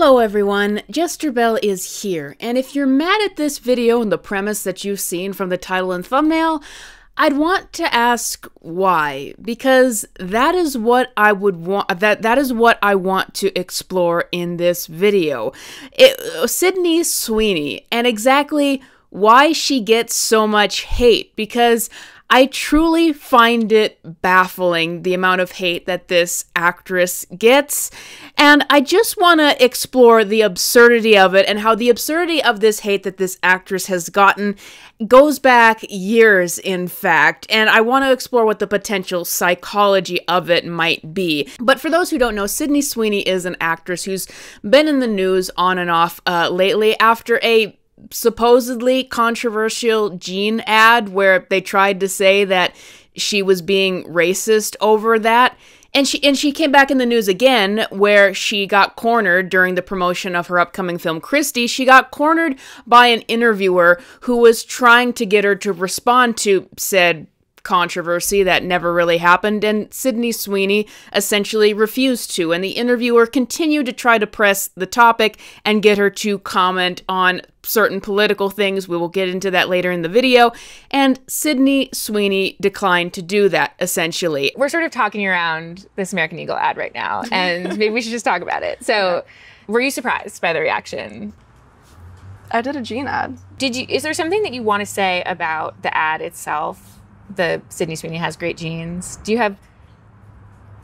Hello everyone, Jester Bell is here, and if you're mad at this video and the premise that you've seen from the title and thumbnail, I'd want to ask why, because that is what I would want. That is what I want to explore in this video. Sydney Sweeney, and exactly why she gets so much hate, because I truly find it baffling, the amount of hate that this actress gets, and I just want to explore the absurdity of it and how the absurdity of this hate that this actress has gotten goes back years, in fact, and I want to explore what the potential psychology of it might be. But for those who don't know, Sydney Sweeney is an actress who's been in the news on and off lately after a supposedly controversial jean ad where they tried to say that she was being racist over that. And she came back in the news again where she got cornered during the promotion of her upcoming film, Christie. She got cornered by an interviewer who was trying to get her to respond to said controversy that never really happened, and Sydney Sweeney essentially refused to, and the interviewer continued to try to press the topic and get her to comment on certain political things. We will get into that later in the video, and Sydney Sweeney declined to do that, essentially. We're sort of talking around this American Eagle ad right now, and maybe we should just talk about it. So, were you surprised by the reaction? I did a jean ad. Is there something that you want to say about the ad itself? The Sydney Sweeney has great genes. Do you have...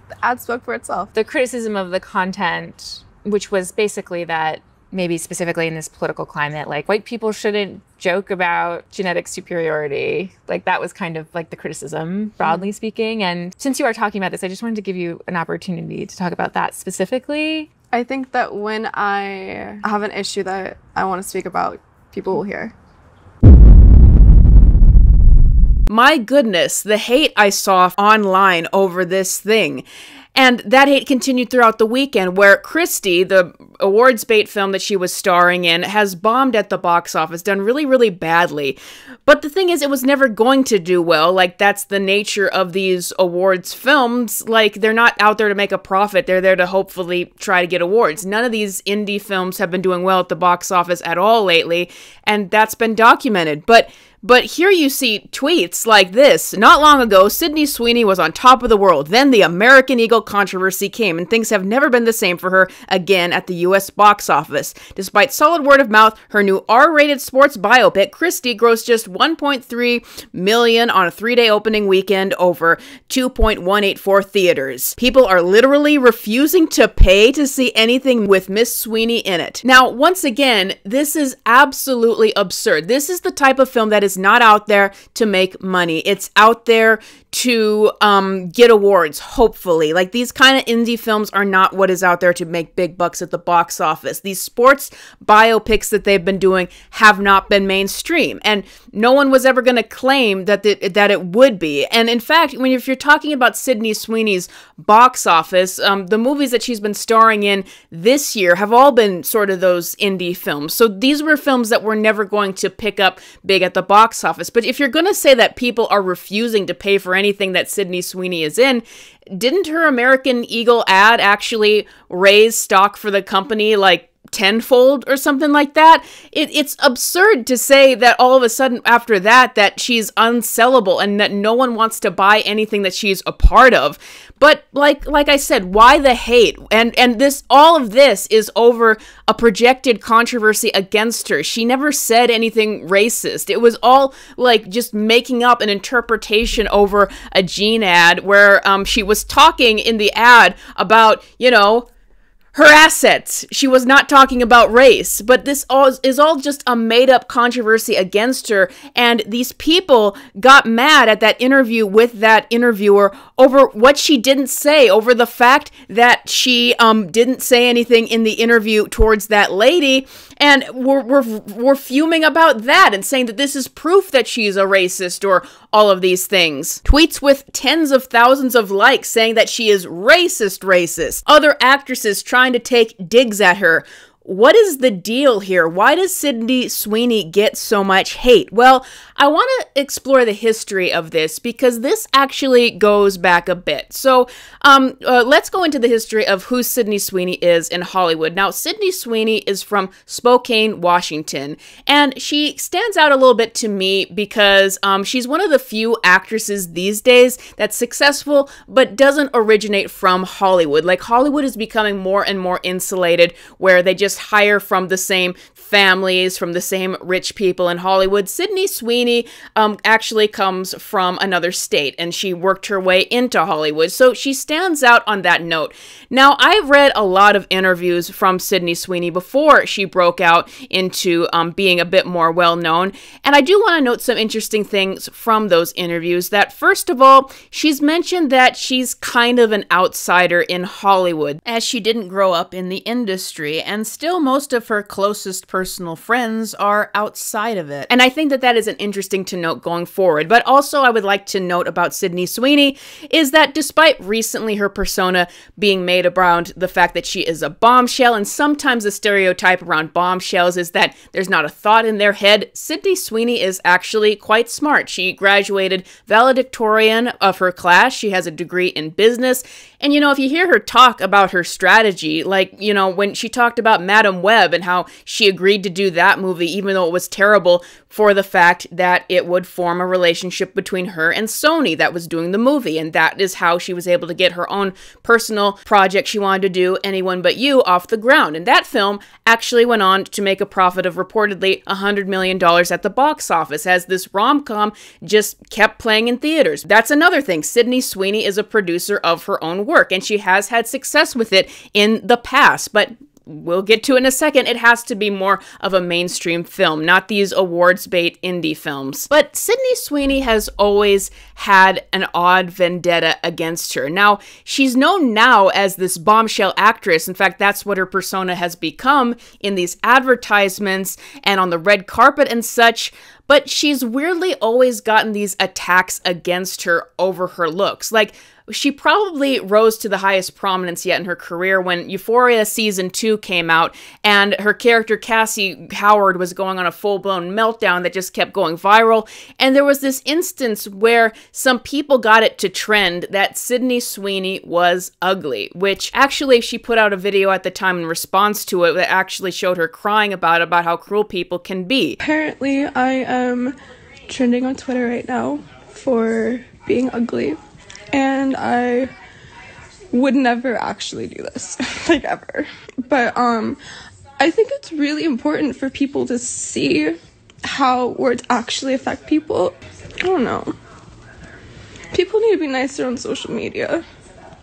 The ad spoke for itself. The criticism of the content, which was basically that maybe specifically in this political climate, like white people shouldn't joke about genetic superiority. Like that was kind of like the criticism, broadly speaking. And since you are talking about this, I just wanted to give you an opportunity to talk about that specifically. I think that when I have an issue that I want to speak about, people will hear. My goodness, the hate I saw online over this thing. And that hate continued throughout the weekend, where Christie, the awards bait film that she was starring in, has bombed at the box office, done really, really badly. But the thing is, it was never going to do well. Like, that's the nature of these awards films. Like, they're not out there to make a profit. They're there to hopefully try to get awards. None of these indie films have been doing well at the box office at all lately, and that's been documented. But here you see tweets like this. Not long ago, Sydney Sweeney was on top of the world. Then the American Eagle controversy came, and things have never been the same for her again at the US box office. Despite solid word of mouth, her new R-rated sports biopic, Christie, grossed just $1.3 million on a 3-day opening weekend over 2.184 theaters. People are literally refusing to pay to see anything with Miss Sweeney in it. Now, once again, this is absolutely absurd. This is the type of film that is not out there to make money. It's out there to get awards, hopefully. Like, these kind of indie films are not what is out there to make big bucks at the box office. These sports biopics that they've been doing have not been mainstream, and no one was ever going to claim that it would be. And in fact, if you're talking about Sydney Sweeney's box office, the movies that she's been starring in this year have all been sort of those indie films. So these were films that were never going to pick up big at the box office. But if you're going to say that people are refusing to pay for anything that Sydney Sweeney is in, didn't her American Eagle ad actually raise stock for the company like tenfold or something like that? It's absurd to say that all of a sudden after that she's unsellable and that no one wants to buy anything that she's a part of. But like I said, why the hate? And all of this is over a projected controversy against her. She never said anything racist. It was all like just making up an interpretation over a jean ad where she was talking in the ad about, her assets. She was not talking about race, but this is all just a made-up controversy against her, and these people got mad at that interview with that interviewer over what she didn't say, over the fact that she didn't say anything in the interview towards that lady, and we're fuming about that and saying that this is proof that she's a racist or all of these things. Tweets with tens of thousands of likes saying that she is racist. Other actresses trying to take digs at her. What is the deal here? Why does Sydney Sweeney get so much hate? Well, I want to explore the history of this because this actually goes back a bit. So let's go into the history of who Sydney Sweeney is in Hollywood. Now, Sydney Sweeney is from Spokane, Washington, and she stands out a little bit to me because she's one of the few actresses these days that's successful but doesn't originate from Hollywood. Like, Hollywood is becoming more and more insulated, where they just hire from the same families, from the same rich people in Hollywood. Sydney Sweeney actually comes from another state, and she worked her way into Hollywood, so she stands out on that note. Now, I've read a lot of interviews from Sydney Sweeney before she broke out into being a bit more well-known, and I do want to note some interesting things from those interviews. That, first of all, she's mentioned that she's kind of an outsider in Hollywood, as she didn't grow up in the industry, and still most of her closest personal friends are outside of it. And I think that that is an interesting to note going forward. But also, I would like to note about Sydney Sweeney is that despite recently her persona being made around the fact that she is a bombshell, and sometimes the stereotype around bombshells is that there's not a thought in their head, Sydney Sweeney is actually quite smart. She graduated valedictorian of her class. She has a degree in business. And, you know, if you hear her talk about her strategy, like, you know, when she talked about Madam Web and how she agreed to do that movie, even though it was terrible, for the fact that it would form a relationship between her and Sony that was doing the movie. And that is how she was able to get her own personal project she wanted to do, Anyone But You, off the ground. And that film actually went on to make a profit of reportedly $100 million at the box office, as this rom-com just kept playing in theaters. That's another thing. Sydney Sweeney is a producer of her own work, and she has had success with it in the past, but we'll get to it in a second. It has to be more of a mainstream film, not these awards bait indie films. But Sydney Sweeney has always had an odd vendetta against her. Now, she's known now as this bombshell actress. In fact, that's what her persona has become in these advertisements and on the red carpet and such. But she's weirdly always gotten these attacks against her over her looks. Like, she probably rose to the highest prominence yet in her career when Euphoria Season 2 came out, and her character Cassie Howard was going on a full-blown meltdown that just kept going viral. And there was this instance where some people got it to trend that Sydney Sweeney was ugly, which actually she put out a video at the time in response to it that actually showed her crying about how cruel people can be. Apparently, I am trending on Twitter right now for being ugly. And I would never actually do this, like, ever. But I think it's really important for people to see how words actually affect people. I don't know. People need to be nicer on social media,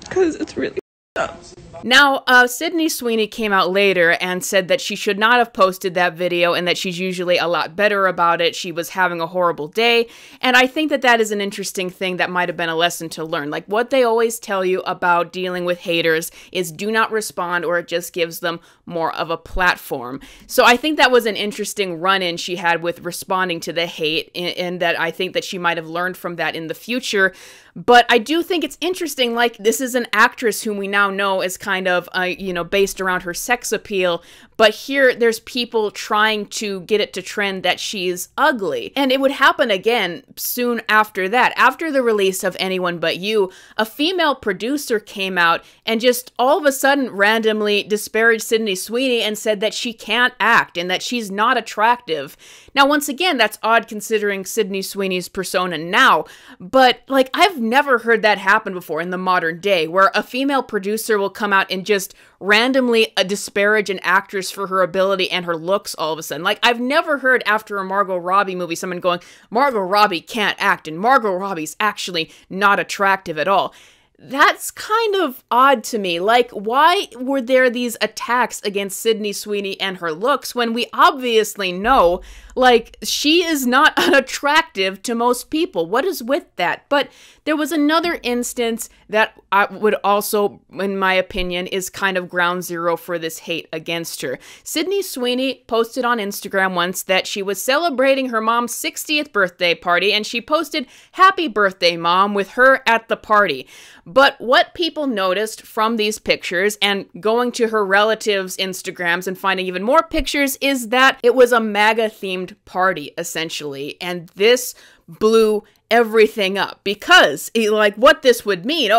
because it's really up. Now, Sydney Sweeney came out later and said that she should not have posted that video and that she's usually a lot better about it. She was having a horrible day. And I think that that is an interesting thing that might have been a lesson to learn. Like, what they always tell you about dealing with haters is do not respond, or it just gives them more of a platform. So I think that was an interesting run-in she had with responding to the hate, and that I think that she might have learned from that in the future. But I do think it's interesting, like, this is an actress whom we now know is kind of, you know, based around her sex appeal. But here, there's people trying to get it to trend that she's ugly. And it would happen again soon after that. After the release of Anyone But You, a female producer came out and just all of a sudden randomly disparaged Sydney Sweeney and said that she can't act and that she's not attractive. Now, once again, that's odd considering Sydney Sweeney's persona now. But, like, I've never heard that happen before in the modern day, where a female producer will come out and just randomly disparage an actress for her ability and her looks all of a sudden. Like, I've never heard after a Margot Robbie movie someone going, Margot Robbie can't act and Margot Robbie's actually not attractive at all. That's kind of odd to me. Like, why were there these attacks against Sydney Sweeney and her looks when we obviously know, like, she is not unattractive to most people? What is with that? But there was another instance that I would also, in my opinion, is kind of ground zero for this hate against her. Sydney Sweeney posted on Instagram once that she was celebrating her mom's 60th birthday party, and she posted, "Happy birthday, Mom," with her at the party. But what people noticed from these pictures and going to her relatives' Instagrams and finding even more pictures is that it was a MAGA-themed party, essentially. And this blew everything up because like what this would mean,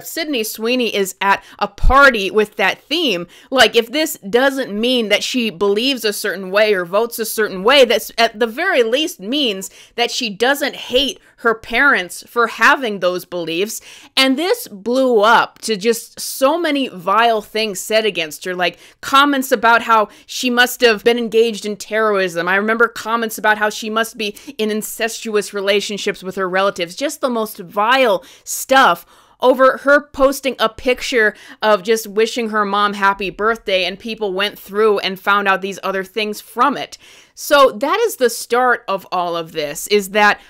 Sydney Sweeney is at a party with that theme. Like if this doesn't mean that she believes a certain way or votes a certain way, that's at the very least means that she doesn't hate her parents for having those beliefs. And this blew up to just so many vile things said against her, like comments about how she must have been engaged in terrorism. I remember comments about how she must be in incestuous relationships with her relatives, just the most vile stuff over her posting a picture of just wishing her mom happy birthday, and people went through and found out these other things from it. So that is the start of all of this, is that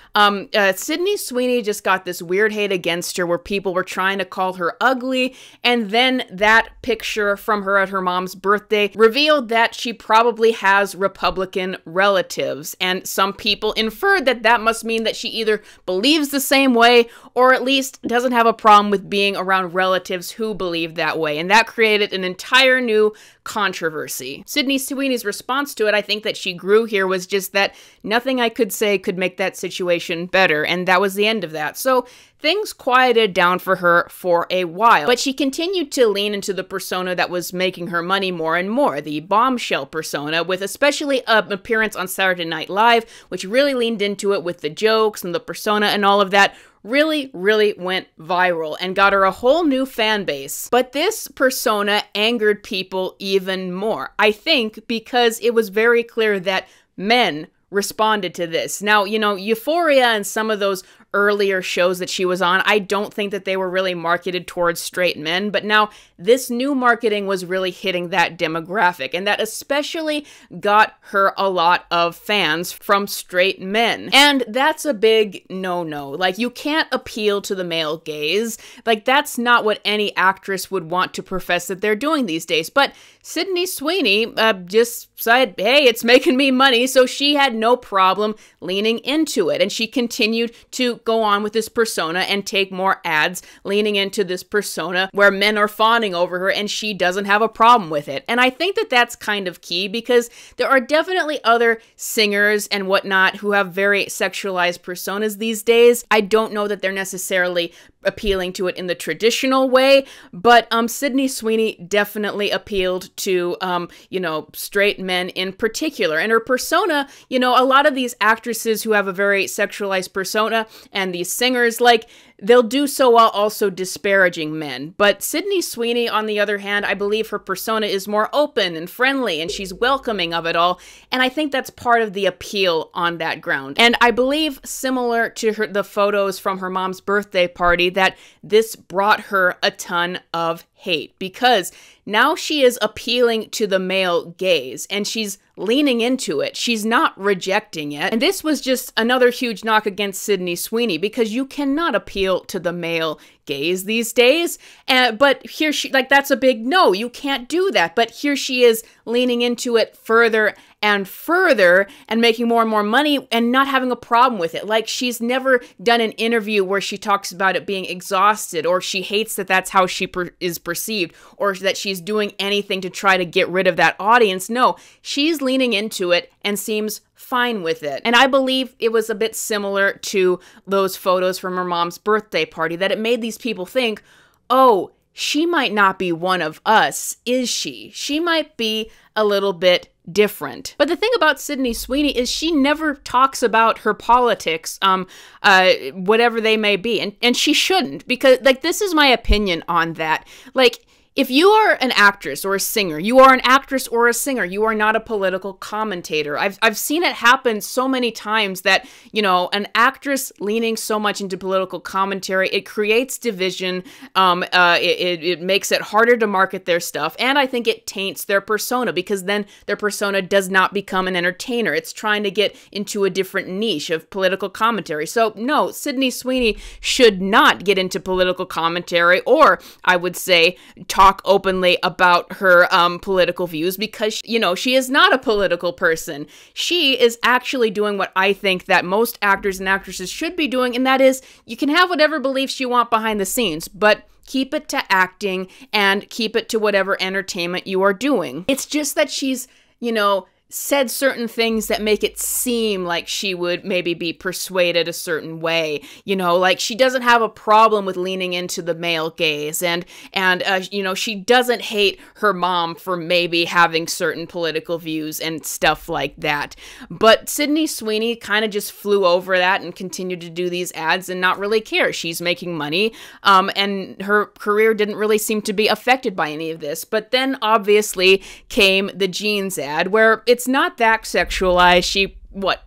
Sydney Sweeney just got this weird hate against her where people were trying to call her ugly, and then that picture from her at her mom's birthday revealed that she probably has Republican relatives, and some people inferred that that must mean that she either believes the same way or at least doesn't have a problem with being around relatives who believe that way, and that created an entire new controversy. Sydney Sweeney's response to it, I think that she grew here, was just that nothing I could say could make that situation better, and that was the end of that. So things quieted down for her for a while, but she continued to lean into the persona that was making her money more and more, the bombshell persona, with especially an appearance on Saturday Night Live, which really leaned into it with the jokes and the persona and all of that. Really went viral and got her a whole new fan base. But this persona angered people even more, I think, because it was very clear that men responded to this. Now, you know, Euphoria and some of those earlier shows that she was on, I don't think that they were really marketed towards straight men, but now this new marketing was really hitting that demographic, and that especially got her a lot of fans from straight men. And that's a big no-no. Like, you can't appeal to the male gaze. Like, that's not what any actress would want to profess that they're doing these days. But Sydney Sweeney just said, hey, it's making me money, so she had no problem leaning into it, and she continued to go on with this persona and take more ads, leaning into this persona where men are fawning over her, and she doesn't have a problem with it. And I think that that's kind of key, because there are definitely other singers and whatnot who have very sexualized personas these days. I don't know that they're necessarily appealing to it in the traditional way, but Sydney Sweeney definitely appealed to, straight men in particular. And her persona, a lot of these actresses who have a very sexualized persona and these singers, like, they'll do so while also disparaging men. But Sydney Sweeney, on the other hand, I believe her persona is more open and friendly, and she's welcoming of it all. And I think that's part of the appeal on that ground. And I believe, similar to the photos from her mom's birthday party, that this brought her a ton of hate, because now she is appealing to the male gaze, and she's leaning into it. She's not rejecting it. And this was just another huge knock against Sydney Sweeney, because you cannot appeal to the male gaze these days. But here that's a big no. You can't do that. But here she is leaning into it further and further and making more and more money and not having a problem with it. Like, she's never done an interview where she talks about it being exhausted, or she hates that that's how she is perceived, or that she's doing anything to try to get rid of that audience. No, she's leaning into it and seems fine with it. And I believe it was a bit similar to those photos from her mom's birthday party, that it made these people think, oh, she might not be one of us, is she? She might be a little bit different. But the thing about Sydney Sweeney is she never talks about her politics, whatever they may be. And she shouldn't, because, like, this is my opinion on that. Like, if you are an actress or a singer, you are an actress or a singer, you are not a political commentator. I've seen it happen so many times that, an actress leaning so much into political commentary, it creates division, it makes it harder to market their stuff, and I think it taints their persona, because then their persona does not become an entertainer. It's trying to get into a different niche of political commentary. So no, Sydney Sweeney should not get into political commentary, or I would say talk openly about her political views because, you know, she is not a political person. She is actually doing what I think that most actors and actresses should be doing, and that is, you can have whatever beliefs you want behind the scenes, but keep it to acting and keep it to whatever entertainment you are doing. It's just that she's, you know, said certain things that make it seem like she would maybe be persuaded a certain way. You know, like she doesn't have a problem with leaning into the male gaze, and you know, she doesn't hate her mom for maybe having certain political views and stuff like that. But Sydney Sweeney kind of just flew over that and continued to do these ads and not really care. She's making money, and her career didn't really seem to be affected by any of this. But then obviously came the jeans ad, where it's not that sexualized. She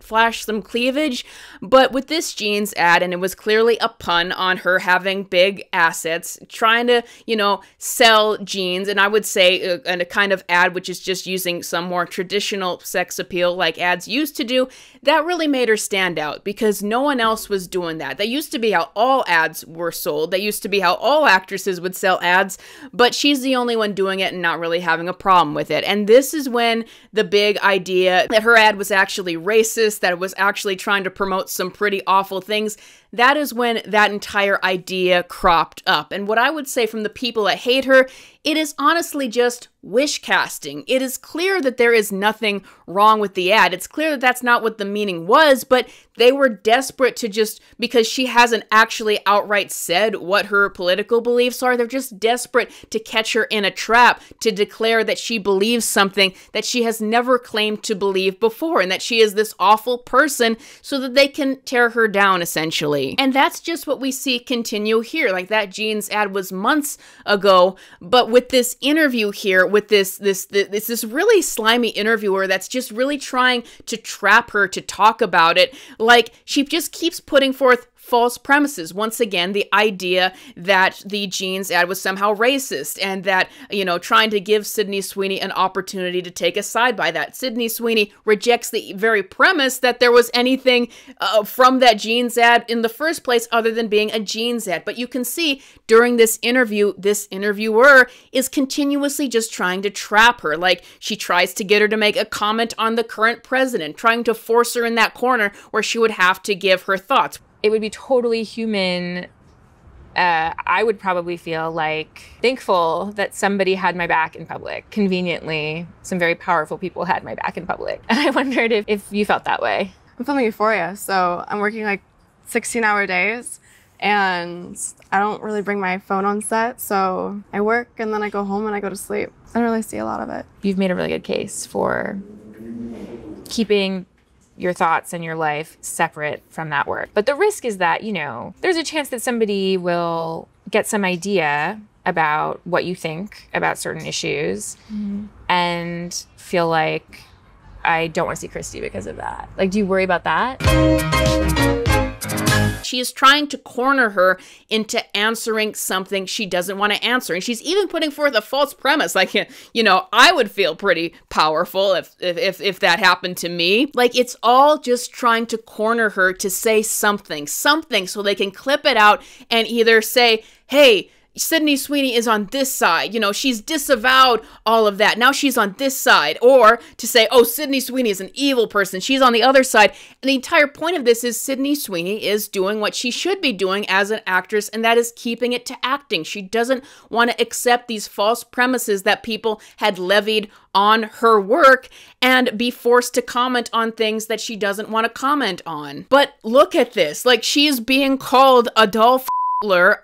flashed some cleavage, but with this jeans ad, and it was clearly a pun on her having big assets, trying to, you know, sell jeans, and I would say a kind of ad which is just using some more traditional sex appeal like ads used to do, that really made her stand out because no one else was doing that. That used to be how all ads were sold. That used to be how all actresses would sell ads, but she's the only one doing it and not really having a problem with it. And this is when the big idea that her ad was actually racist, that it was actually trying to promote some pretty awful things, that is when that entire idea cropped up. And what I would say from the people that hate her, it is honestly just wish casting. It is clear that there is nothing wrong with the ad. It's clear that that's not what the meaning was, but they were desperate to just, because she hasn't actually outright said what her political beliefs are, they're just desperate to catch her in a trap, to declare that she believes something that she has never claimed to believe before, and that she is this awful person so that they can tear her down, essentially. And that's just what we see continue here. Like, that jeans ad was months ago, but with this interview here, with this really slimy interviewer that's just really trying to trap her to talk about it, like, she just keeps putting forth false premises. Once again, the idea that the jeans ad was somehow racist, and that, you know, trying to give Sydney Sweeney an opportunity to take a side by that. Sydney Sweeney rejects the very premise that there was anything from that jeans ad in the first place other than being a jeans ad. But you can see during this interview, this interviewer is continuously just trying to trap her. Like, she tries to get her to make a comment on the current president, trying to force her in that corner where she would have to give her thoughts. It would be totally human. I would probably feel like thankful that somebody had my back in public. Conveniently, some very powerful people had my back in public. And I wondered if you felt that way. I'm filming Euphoria, so I'm working like 16-hour days, and I don't really bring my phone on set, so I work and then I go home and I go to sleep. I don't really see a lot of it. You've made a really good case for keeping your thoughts and your life separate from that work. But the risk is that, you know, there's a chance that somebody will get some idea about what you think about certain issues and feel like, I don't want to see Christy because of that. Like, do you worry about that? She is trying to corner her into answering something she doesn't want to answer. And she's even putting forth a false premise. Like, you know, I would feel pretty powerful if that happened to me. Like, it's all just trying to corner her to say something so they can clip it out and either say, hey, Sydney Sweeney is on this side. You know, she's disavowed all of that. Now she's on this side. Or to say, oh, Sydney Sweeney is an evil person. She's on the other side. And the entire point of this is Sydney Sweeney is doing what she should be doing as an actress, and that is keeping it to acting. She doesn't want to accept these false premises that people had levied on her work and be forced to comment on things that she doesn't want to comment on. But look at this. Like, she is being called Adolf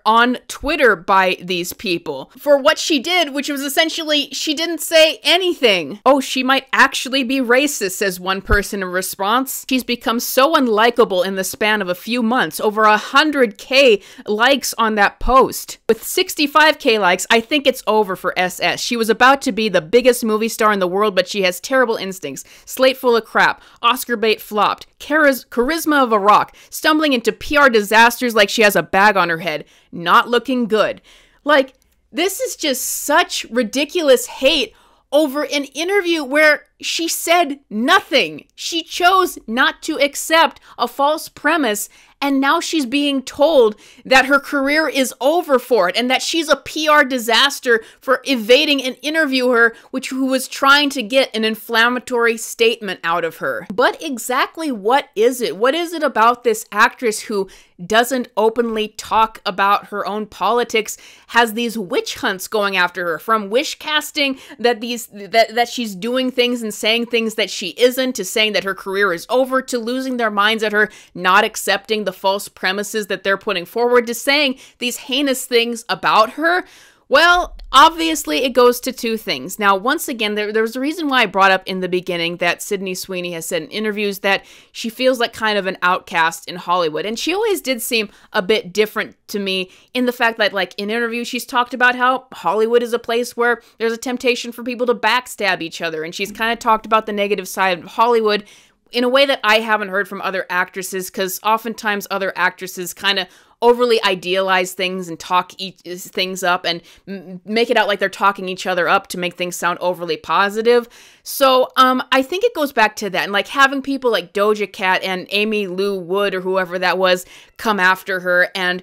on Twitter by these people for what she did, which was essentially, she didn't say anything. Oh, she might actually be racist, says one person in response. She's become so unlikable in the span of a few months. Over 100K likes on that post. With 65K likes, I think it's over for SS. She was about to be the biggest movie star in the world, but she has terrible instincts. Slate full of crap. Oscar bait flopped. Charisma of a rock. Stumbling into PR disasters like she has a bag on her head. Not looking good. Like, this is just such ridiculous hate over an interview where she said nothing. She chose not to accept a false premise, and now she's being told that her career is over for it and that she's a PR disaster for evading an interviewer who was trying to get an inflammatory statement out of her. But exactly what is it? What is it about this actress who doesn't openly talk about her own politics, has these witch hunts going after her, from wish casting that she's doing things and saying things that she isn't, to saying that her career is over, to losing their minds at her not accepting the false premises that they're putting forward, to saying these heinous things about her? Well, obviously it goes to two things. Now, once again, there's a reason why I brought up in the beginning that Sydney Sweeney has said in interviews that she feels like kind of an outcast in Hollywood. And she always did seem a bit different to me in the fact that, like, in interviews, she's talked about how Hollywood is a place where there's a temptation for people to backstab each other. And she's kind of talked about the negative side of Hollywood in a way that I haven't heard from other actresses, because oftentimes other actresses kind of overly idealize things and talk things up and make it out like they're talking each other up to make things sound overly positive. So I think it goes back to that, and like having people like Doja Cat and Amy Lou Wood or whoever that was come after her and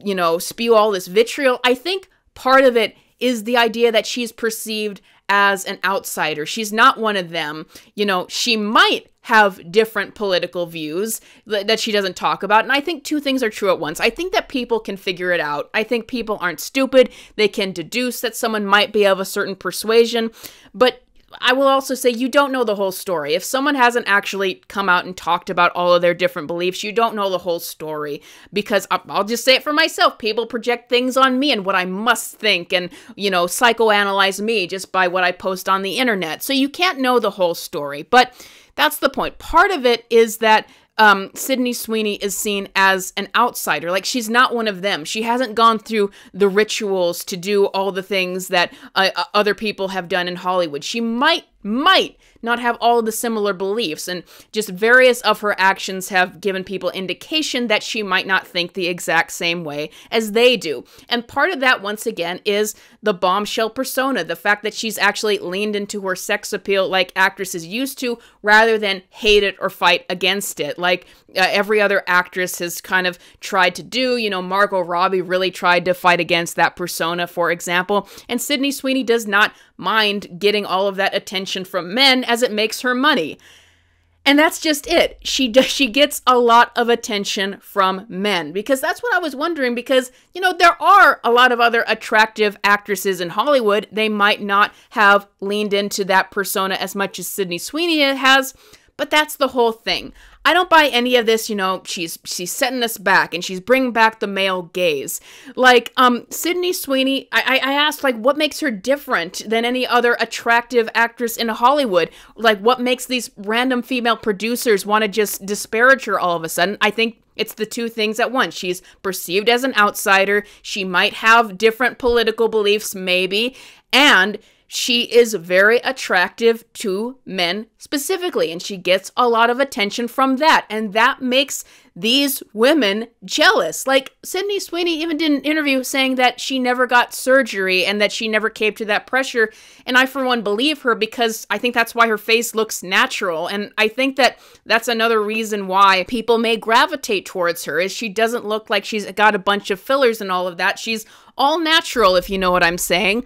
you know, spew all this vitriol. I think part of it is the idea that she's perceived as an outsider. She's not one of them. You know, she might have different political views that she doesn't talk about. And I think two things are true at once. I think that people can figure it out. I think people aren't stupid. They can deduce that someone might be of a certain persuasion. But I will also say you don't know the whole story. If someone hasn't actually come out and talked about all of their different beliefs, you don't know the whole story. Because I'll just say it for myself. People project things on me and what I must think and, you know, psychoanalyze me just by what I post on the internet. So you can't know the whole story. But that's the point. Part of it is that Sydney Sweeney is seen as an outsider. Like, she's not one of them. She hasn't gone through the rituals to do all the things that other people have done in Hollywood. She might not have all of the similar beliefs, and just various of her actions have given people indication that she might not think the exact same way as they do. And part of that, once again, is the bombshell persona, the fact that she's actually leaned into her sex appeal like actresses used to, rather than hate it or fight against it, like every other actress has kind of tried to do. You know, Margot Robbie really tried to fight against that persona, for example, and Sydney Sweeney does not mind getting all of that attention from men as it makes her money. And that's just it. She gets a lot of attention from men, because that's what I was wondering, because, you know, there are a lot of other attractive actresses in Hollywood. They might not have leaned into that persona as much as Sydney Sweeney has, but that's the whole thing. I don't buy any of this, you know, she's setting us back and she's bringing back the male gaze. Like, Sydney Sweeney, I asked, like, what makes her different than any other attractive actress in Hollywood? Like, what makes these random female producers want to just disparage her all of a sudden? I think it's the two things at once. She's perceived as an outsider. She might have different political beliefs, maybe, and she is very attractive to men specifically, and she gets a lot of attention from that, and that makes these women jealous. Like, Sydney Sweeney even did an interview saying that she never got surgery and that she never caved to that pressure, and I, for one, believe her, because I think that's why her face looks natural, and I think that that's another reason why people may gravitate towards her, is she doesn't look like she's got a bunch of fillers and all of that. She's all natural, if you know what I'm saying.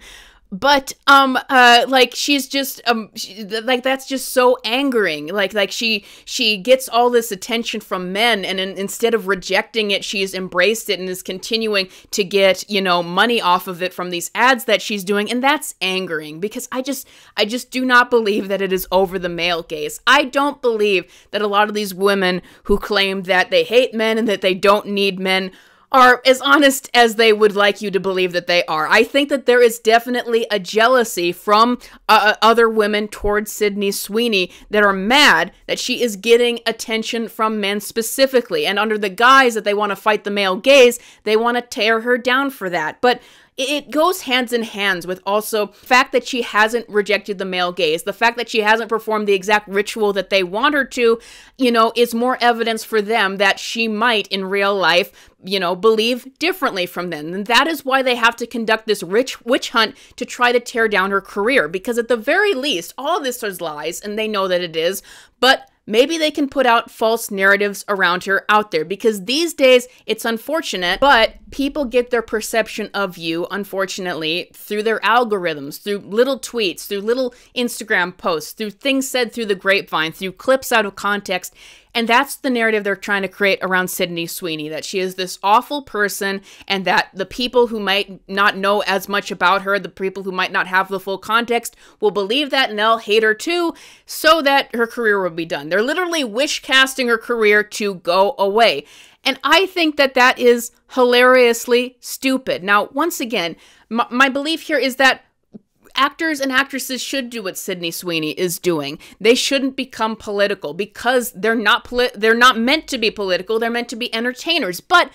But, like, she's just, like, that's just so angering. Like she gets all this attention from men, and instead of rejecting it, she's embraced it and is continuing to get, you know, money off of it from these ads that she's doing, and that's angering, because I just do not believe that it is over the male gaze. I don't believe that a lot of these women who claim that they hate men and that they don't need men are as honest as they would like you to believe that they are. I think that there is definitely a jealousy from other women towards Sydney Sweeney that are mad that she is getting attention from men specifically. And under the guise that they want to fight the male gaze, they want to tear her down for that. But it goes hands in hands with also the fact that she hasn't rejected the male gaze, the fact that she hasn't performed the exact ritual that they want her to, is more evidence for them that she might in real life, believe differently from them. And that is why they have to conduct this witch hunt to try to tear down her career, because at the very least, all of this is lies, and they know that it is, but maybe they can put out false narratives around her out there, because these days it's unfortunate, but people get their perception of you, unfortunately, through their algorithms, through little tweets, through little Instagram posts, through things said through the grapevine, through clips out of context. And that's the narrative they're trying to create around Sydney Sweeney, that she is this awful person, and that the people who might not know as much about her, the people who might not have the full context, will believe that and they'll hate her too, so that her career will be done. They're literally wish casting her career to go away. And I think that that is hilariously stupid. Now, once again, my belief here is that actors and actresses should do what Sydney Sweeney is doing. They shouldn't become political, because they're not meant to be political. They're meant to be entertainers. But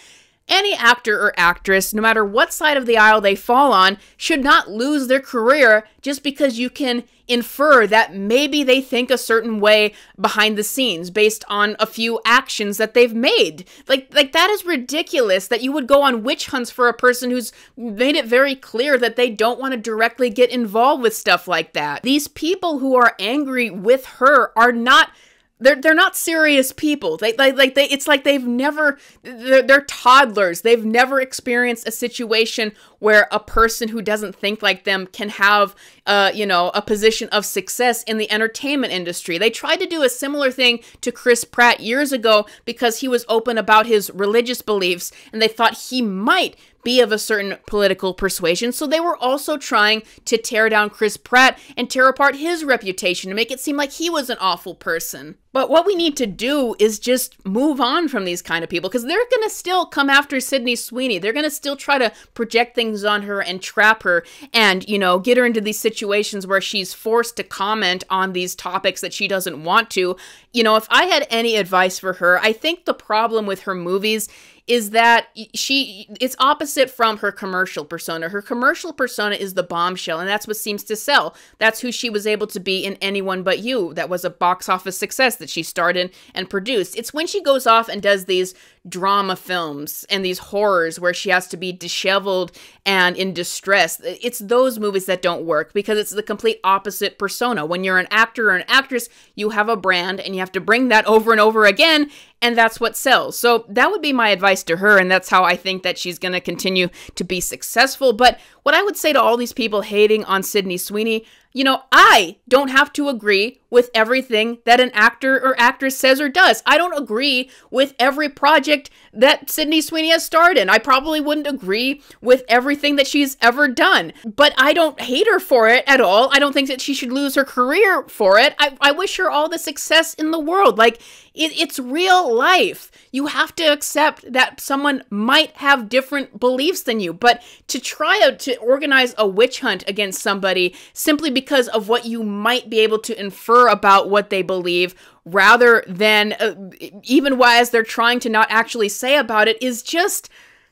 any actor or actress, no matter what side of the aisle they fall on, should not lose their career just because you can infer that maybe they think a certain way behind the scenes based on a few actions that they've made. Like that is ridiculous, that you would go on witch hunts for a person who's made it very clear that they don't want to directly get involved with stuff like that. These people who are angry with her are not... They're not serious people. It's like they've never, they're toddlers. They've never experienced a situation where a person who doesn't think like them can have, a position of success in the entertainment industry. They tried to do a similar thing to Chris Pratt years ago because he was open about his religious beliefs, and they thought he might be of a certain political persuasion. So they were also trying to tear down Chris Pratt and tear apart his reputation to make it seem like he was an awful person. But what we need to do is just move on from these kind of people, because they're going to still come after Sydney Sweeney. They're going to still try to project things on her and trap her and, get her into these situations where she's forced to comment on these topics that she doesn't want to. If I had any advice for her, I think the problem with her movies is that it's opposite from her commercial persona. Her commercial persona is the bombshell, and that's what seems to sell. That's who she was able to be in Anyone But You. That was a box office success that she starred in and produced. It's when she goes off and does these drama films and these horrors where she has to be disheveled and in distress. It's those movies that don't work, because it's the complete opposite persona. When you're an actor or an actress, you have a brand and you have to bring that over and over again, and that's what sells. So that would be my advice to her, and that's how I think that she's going to continue to be successful. But what I would say to all these people hating on Sydney Sweeney, I don't have to agree with everything that an actor or actress says or does. I don't agree with every project that Sydney Sweeney has starred in. I probably wouldn't agree with everything that she's ever done, but I don't hate her for it at all. I don't think that she should lose her career for it. I wish her all the success in the world. It's real life. You have to accept that someone might have different beliefs than you, but to try to organize a witch hunt against somebody simply because of what you might be able to infer about what they believe, rather than even as they're trying to not actually say about it, is just...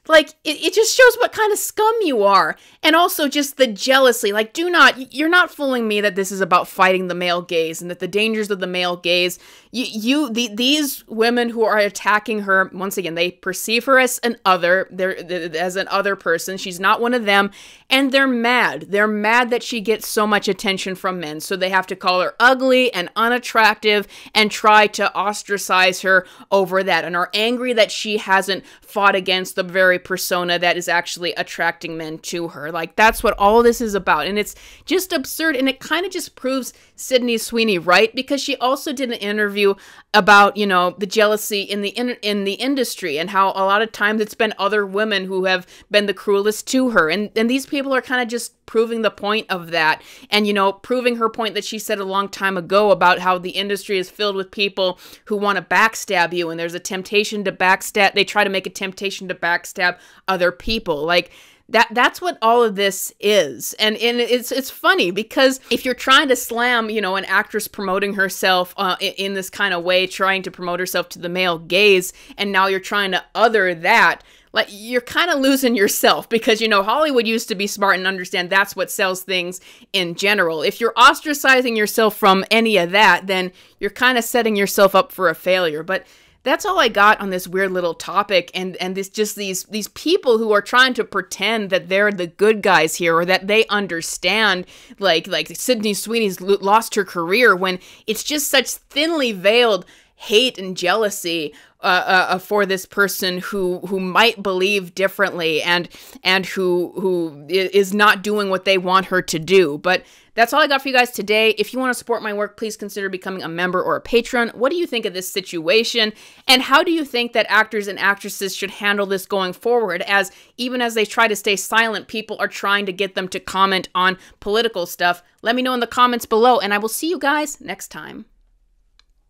it just shows what kind of scum you are. And also just the jealousy. You're not fooling me that this is about fighting the male gaze and that the dangers of the male gaze. These women who are attacking her, once again, they perceive her as an other, as an other person. She's not one of them. And they're mad. They're mad that she gets so much attention from men. So they have to call her ugly and unattractive and try to ostracize her over that, and are angry that she hasn't fought against the very persona that is actually attracting men to her. That's what all this is about. And it's just absurd. And it kind of just proves Sydney Sweeney right, because she also did an interview about, the jealousy in the industry, and how a lot of times it's been other women who have been the cruelest to her. And these people are kind of just proving the point of that, and proving her point that she said a long time ago about how the industry is filled with people who want to backstab you, and there's a temptation to backstab. They try to make a temptation to backstab other people. That's what all of this is. And it's funny, because if you're trying to slam, an actress promoting herself in this kind of way, trying to promote herself to the male gaze, and now you're trying to other that, like you're kind of losing yourself because, you know, Hollywood used to be smart and understand that's what sells things in general. If you're ostracizing yourself from any of that, then you're kind of setting yourself up for a failure. But that's all I got on this weird little topic, and this just these people who are trying to pretend that they're the good guys here or that they understand, like Sydney Sweeney's lost her career, when it's just such thinly veiled hate and jealousy for this person who might believe differently and who is not doing what they want her to do. But that's all I got for you guys today. If you want to support my work, please consider becoming a member or a patron. What do you think of this situation? And how do you think that actors and actresses should handle this going forward? As even as they try to stay silent, people are trying to get them to comment on political stuff. Let me know in the comments below, and I will see you guys next time.